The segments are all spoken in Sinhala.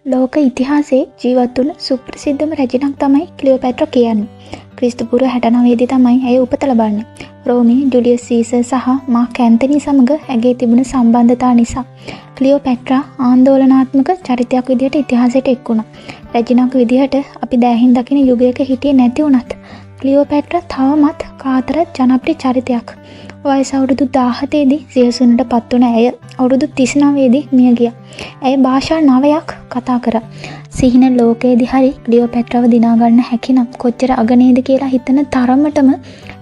ලෝක ඉතිහාසයේ ජීවත් වුණු සුප්‍රසිද්ධම රැජිනක් තමයි ක්ලියෝපැට්‍රා කියන්නේ. ක්‍රිස්තු පුර 69 දී තමයි ඇය උපත ලබන්නේ. රෝමේ ජුලියස් සීසර් සහ මාක් ඇන්තනි සමග ඇගේ තිබුණු සම්බන්ධතා නිසා ක්ලියෝපැට්‍රා ආందోලනාත්මක චරිතයක් විදිහට ඉතිහාසයට එක් වුණා. රැජිනක් විදිහට අපි දැහින් දකින යුගයක හිටියේ නැති වුණත් ක්ලියෝපැට්‍රා තවමත් කාතරත් ජනප්‍රිය චරිතයක්. වයස අවුරුදු 17 දී සියසුනට පත් වුණ ඇය අවුරුදු 39 දී මිය ගියා. ඇය භාෂා 9ක් කතා කරා. සිහින ලෝකයේදී හරි ක්ලියෝපැට්‍රාව දිනා ගන්න හැකිනම් කොච්චර අගනේද කියලා හිතන තරමටම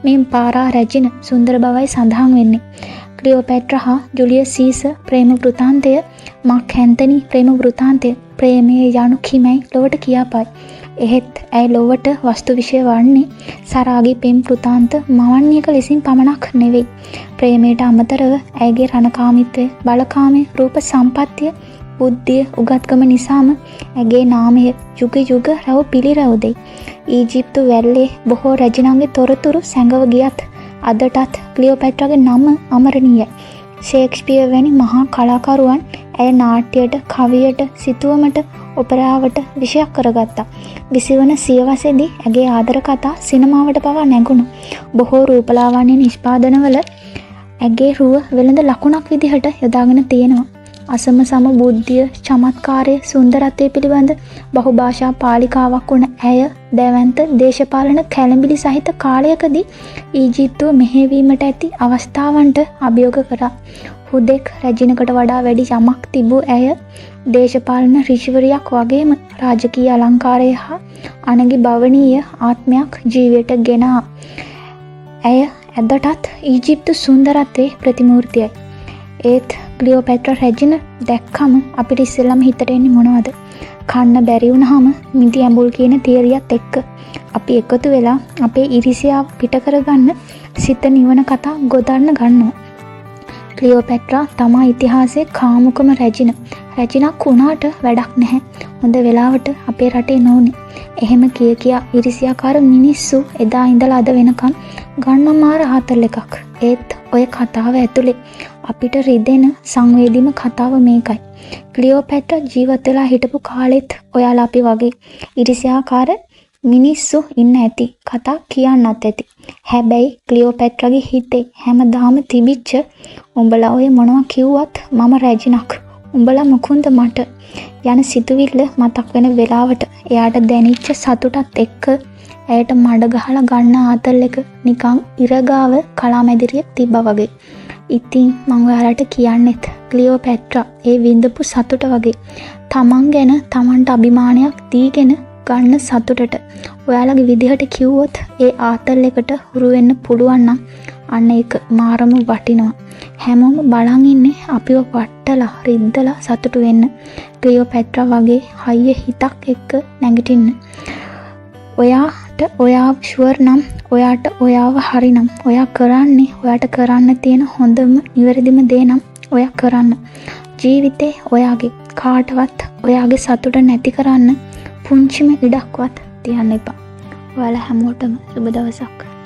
මේ පාරා රැජින සුන්දර බවයි සඳහන් වෙන්නේ. ක්ලියෝපැට්‍රා හා ජුලියස් සීසර් ප්‍රේම වෘතාන්තය, මාක් ඇන්තනි ප්‍රේම වෘතාන්තය ප්‍රේමයේ යනු කිමයි ලොවට කියාපයි. එහෙත් ඇය ලොවට වස්තු විෂය වන්නේ සරාගේ පෙම් වෘතාන්ත මවන්නේක ලෙසින් පමණක් නෙවෙයි. ප්‍රේමයට අමතරව ඇයගේ රණකාමීත්වය, බලකාමී රූප සම්පත්තිය, බුද්ධිය, උගත්කම නිසාම ඇගේ නාමය යුග යුග රැව් පිළිරැව් දෙයි. ඊජිප්තු වැල්ලේ බොහෝ රැජිනන්ගේ තොරතුරු සැඟව ගියත් අදටත් ක්ලියෝපැට්‍රාගේ නම අමරණීයයි. ෂේක්ස්පියර් වැනි මහා කලාකරුවන් ඇය නාට්‍යයට, කවියට, සිතුවමට, ඔපෙරාවට විෂයක් කරගත්තා. විසිවන සියවසේදී ඇගේ ආදර කතා සිනමාවට පවා නැගුණා. බොහෝ රූපලාවන්‍ය නිෂ්පාදනවල ඇගේ රුව වෙළඳ ලකුණක් විදිහට යොදාගෙන තියෙනවා. අසම සම බුද්ධිය, චමත්කාරය, සුන්දරත්වය පිළිබඳ බහුභාෂා පාලිකාවක් වුණ ඇය දැවැන්ත දේශපාලන කැළඹිලි සහිත කාලයකදී ඊජිප්තුව මෙහෙයවීමට ඇති අවස්ථාවන්ට අභියෝග කරා. හුදෙක් රැජිනකට වඩා වැඩි යමක් තිබූ ඇය දේශපාලන ඍෂිවරියක් වගේම රාජකීය අලංකාරය හා අනගි භවනීය ආත්මයක් ජීවිතයට ගෙනා. ඇය අදටත් ඊජිප්තු සුන්දරත්වයේ ප්‍රතිමූර්තියයි. ඒත් ක්ලියෝපැට්‍රා රැජින දැක්කම අපිට ඉස්සෙල්ලම හිතට එන්නේ මොනවද? කන්න බැරි වුණාම මිදි ඇඹුල් කියන තියරියත් එක්ක අපි එකතු වෙලා අපේ ඉරිසියාව පිට කරගන්න සිත නිවන කතා ගොඩන්න ගන්නවා. ක්ලියෝපැට්‍රා තමා ඉතිහාසයේ කාමුකම රැජින. රැජිනක් වුණාට වැඩක් නැහැ. හොඳ වෙලාවට අපේ රටේ නෝනේ. එහෙම කියා ඉරිසියාකාර මිනිස්සු එදා ඉඳලා අද වෙනකන් ගන්න මාර හතල් එකක්. ඒත් ඔය කතාව ඇතුලේ අපිට රිදෙන සංවේදීම කතාව මේකයි. ක්ලියෝපැට්‍රා ජීවත් වෙලා හිටපු කාලෙත් ඔයාලා අපි වගේ ඉරිසියාකාර මිනිස්සු ඉන්න ඇති. කතා කියන්නත් ඇති. හැබැයි ක්ලියෝපැට්‍රාගේ හිතේ හැමදාම තිබිච්ච උඹලා ඔය මොනවා කිව්වත් මම රැජිනක්. උඹලා මුකුන්ද මට යන සිතුවිල්ල මතක් වෙන වෙලාවට එයාට දැනෙච්ච සතුටත් එක්ක ඇයට මඩ ගහලා ගන්න ආතල් එක නිකන් ඉරගාව කලාමැදිරිය තිබ්බා වගේ. ඉතින් මම ඔයාලට කියන්නෙත් ක්ලියෝපැට්‍රා ඒ විඳපු සතුට වගේ තමන් ගැන තමන්ට අභිමානයක් දීගෙන ගන්න සතුටට ඔයාලගේ විදිහට කිව්වොත් ඒ ආතල් එකට හුරු වෙන්න පුළුවන් නම් අන්න ඒක මාරම වටිනවා. හැමෝම බලන් ඉන්නේ අපිව වට්ටලා රිද්දලා සතුටු වෙන්න. ක්ලියෝපැට්‍රා වගේ හයිය හිතක් එක්ක නැගිටින්න. ඔයාට ඔයාව ෂුවර් නම්, ඔයාට ඔයාව හරි නම්, ඔයා කරන්නේ ඔයාට කරන්න තියෙන හොඳම නිවැරදිම දේ නම් ඔයා කරන්න. ජීවිතේ ඔයාගේ කාටවත් ඔයාගේ සතුට නැති කරන්න පුංචිම ඉඩක්වත් තියන්න එපා. ඔයාලා හැමෝටම සුබ දවසක්.